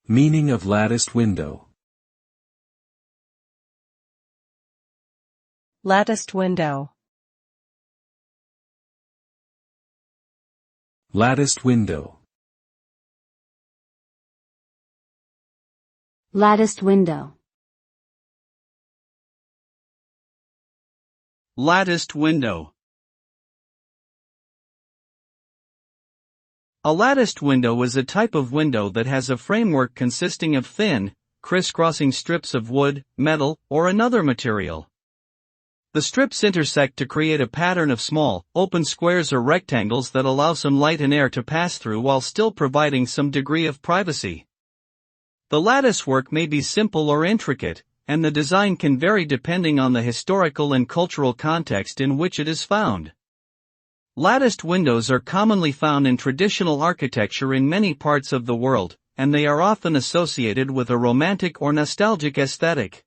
Meaning of latticed window. Latticed window. Latticed window. Latticed window. Latticed window. A latticed window is a type of window that has a framework consisting of thin, crisscrossing strips of wood, metal, or another material. The strips intersect to create a pattern of small, open squares or rectangles that allow some light and air to pass through while still providing some degree of privacy. The lattice work may be simple or intricate, and the design can vary depending on the historical and cultural context in which it is found. Latticed windows are commonly found in traditional architecture in many parts of the world, and they are often associated with a romantic or nostalgic aesthetic.